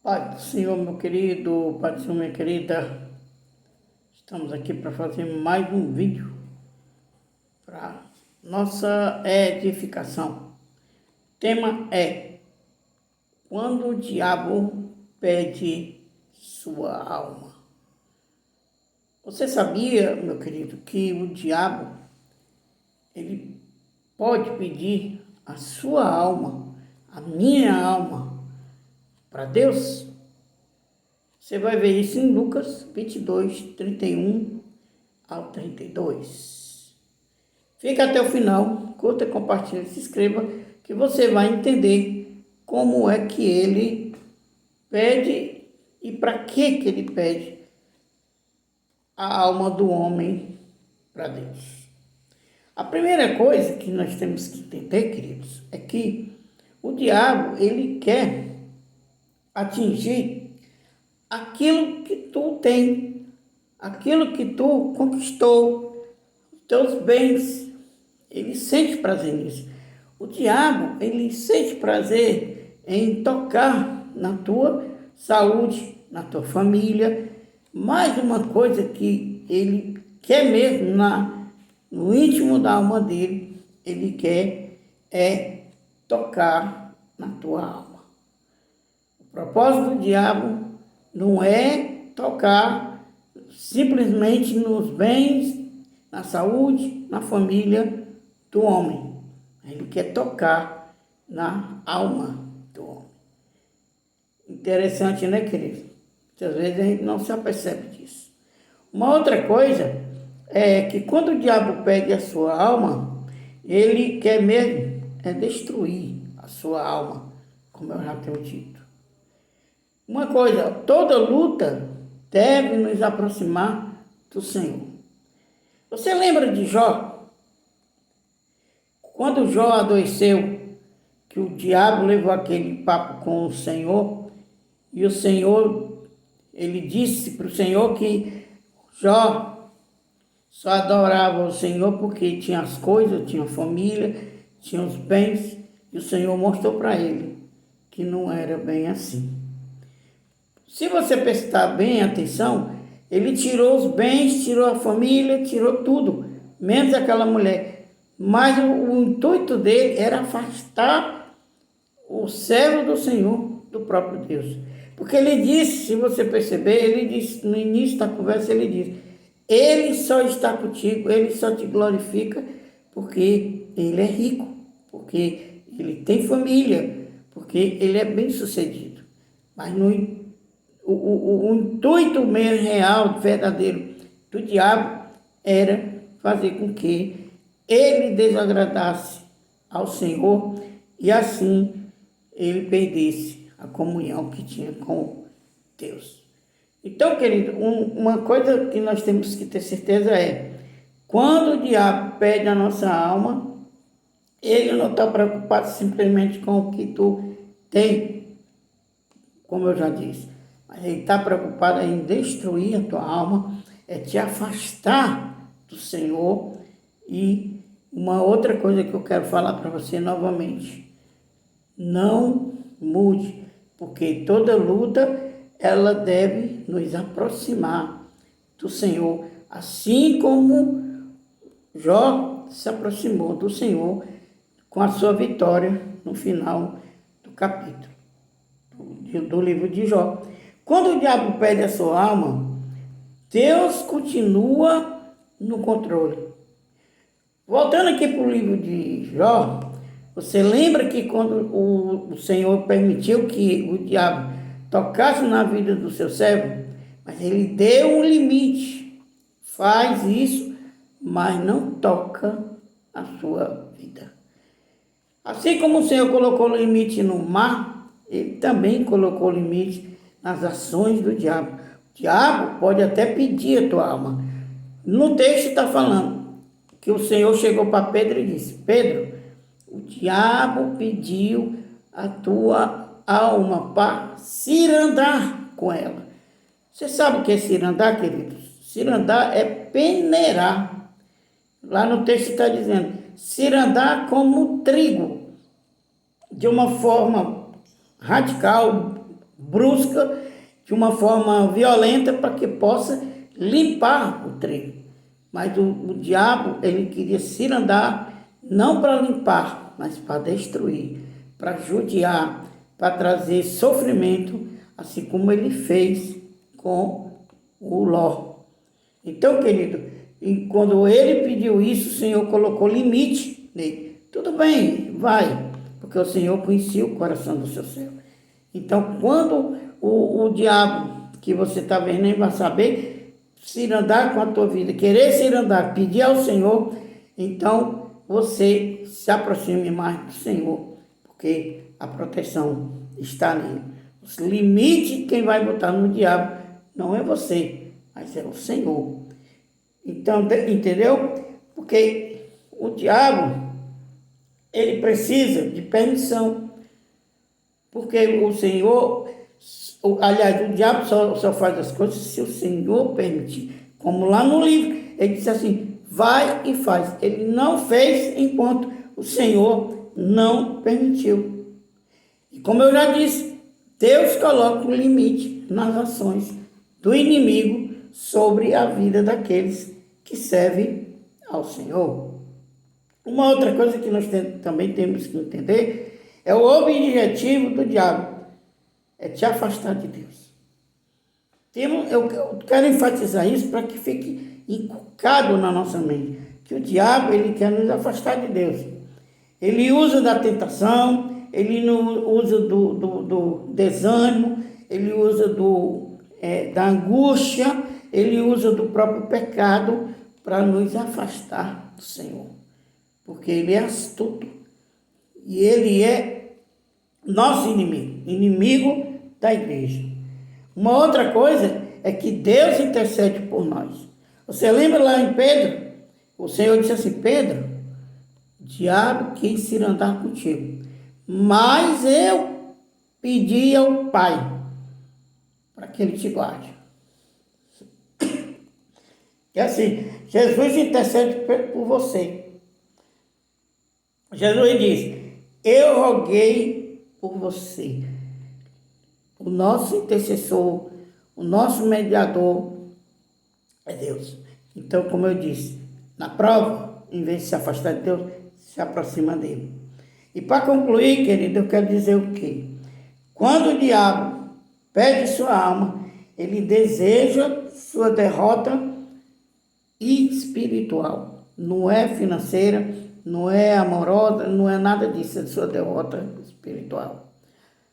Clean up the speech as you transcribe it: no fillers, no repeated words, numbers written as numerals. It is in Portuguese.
Pai do Senhor, meu querido, Pai do Senhor, minha querida, estamos aqui para fazer mais um vídeo para nossa edificação. O tema é: quando o diabo pede sua alma. Você sabia, meu querido, que o diabo, ele pode pedir a sua alma, a minha alma, para Deus? Você vai ver isso em Lucas 22, 31 ao 32. Fica até o final, curta, compartilhe, se inscreva, que você vai entender como é que ele pede e para que ele pede a alma do homem para Deus. A primeira coisa que nós temos que entender, queridos, é que o diabo, ele quer atingir aquilo que tu tem, aquilo que tu conquistou, os teus bens. Ele sente prazer nisso. O diabo, ele sente prazer em tocar na tua saúde, na tua família. Mais uma coisa que ele quer mesmo no íntimo da alma dele, ele quer tocar na tua alma. O propósito do diabo não é tocar simplesmente nos bens, na saúde, na família do homem. Ele quer tocar na alma do homem. Interessante, né, querido? Muitas vezes a gente não se apercebe disso. Uma outra coisa é que quando o diabo pede a sua alma, ele quer mesmo destruir a sua alma, como eu já tenho dito. Uma coisa, toda luta deve nos aproximar do Senhor. Você lembra de Jó? Quando Jó adoeceu, que o diabo levou aquele papo com o Senhor, e o Senhor, ele disse para o Senhor que Jó só adorava o Senhor porque tinha as coisas, tinha a família, tinha os bens, e o Senhor mostrou para ele que não era bem assim. Se você prestar bem atenção, ele tirou os bens, tirou a família, tirou tudo, menos aquela mulher. Mas o intuito dele era afastar o servo do Senhor do próprio Deus. Porque ele disse, se você perceber, ele disse, no início da conversa, ele disse: ele só está contigo, ele só te glorifica porque ele é rico, porque ele tem família, porque ele é bem sucedido. Mas o intuito mesmo real, verdadeiro do diabo era fazer com que ele desagradasse ao Senhor e assim ele perdesse a comunhão que tinha com Deus. Então, querido, uma coisa que nós temos que ter certeza é: quando o diabo pede a nossa alma, ele não está preocupado simplesmente com o que tu tem, como eu já disse. Mas ele está preocupado em destruir a tua alma, te afastar do Senhor. E uma outra coisa que eu quero falar para você novamente: não mude, porque toda luta ela deve nos aproximar do Senhor, assim como Jó se aproximou do Senhor com a sua vitória no final do capítulo do livro de Jó. Quando o diabo pede a sua alma, Deus continua no controle. Voltando aqui para o livro de Jó, você lembra que quando o Senhor permitiu que o diabo tocasse na vida do seu servo, mas ele deu um limite: faz isso, mas não toca a sua vida. Assim como o Senhor colocou limite no mar, ele também colocou limite nas ações do diabo. O diabo pode até pedir a tua alma. No texto está falando que o Senhor chegou para Pedro e disse: Pedro, o diabo pediu a tua alma para cirandar com ela. Você sabe o que é cirandar, queridos? Cirandar é peneirar. Lá no texto está dizendo: cirandar como trigo, de uma forma radical, brusca, de uma forma violenta, para que possa limpar o trigo. Mas o diabo, ele queria cirandar, não para limpar, mas para destruir, para judiar, para trazer sofrimento, assim como ele fez com o Ló. Então, querido, e quando ele pediu isso, o Senhor colocou limite nele. Tudo bem, vai, porque o Senhor conhecia o coração do seu servo. Então, quando o diabo, que você está vendo, nem vai saber, se andar com a tua vida, querer se andar, pedir ao Senhor, então você se aproxime mais do Senhor, porque a proteção está nele. Os limites quem vai botar no diabo não é você, mas é o Senhor. Então, entendeu? Porque o diabo, ele precisa de permissão. Porque o Senhor, aliás, o diabo só faz as coisas se o Senhor permitir. Como lá no livro, ele disse assim, vai e faz. Ele não fez enquanto o Senhor não permitiu. E como eu já disse, Deus coloca um limite nas ações do inimigo sobre a vida daqueles que servem ao Senhor. Uma outra coisa que nós também temos que entender é o objetivo do diabo, é te afastar de Deus. Eu quero enfatizar isso para que fique inculcado na nossa mente, que o diabo, ele quer nos afastar de Deus. Ele usa da tentação, ele usa do desânimo, ele usa da angústia, ele usa do próprio pecado para nos afastar do Senhor. Porque ele é astuto e ele é nosso inimigo da igreja. Uma outra coisa é que Deus intercede por nós. Você lembra lá em Pedro? O Senhor disse assim, Pedro, o diabo quis se andar contigo, mas eu pedi ao Pai para que ele te guarde. É assim, Jesus intercede por você. Jesus diz, eu roguei por você. O nosso intercessor, o nosso mediador é Deus. Então, como eu disse, na prova, em vez de se afastar de Deus, se aproxima dele. E para concluir, querido, eu quero dizer o quê? Quando o diabo pede sua alma, ele deseja sua derrota espiritual. Não é financeira, não é amorosa, não é nada disso, é sua derrota espiritual.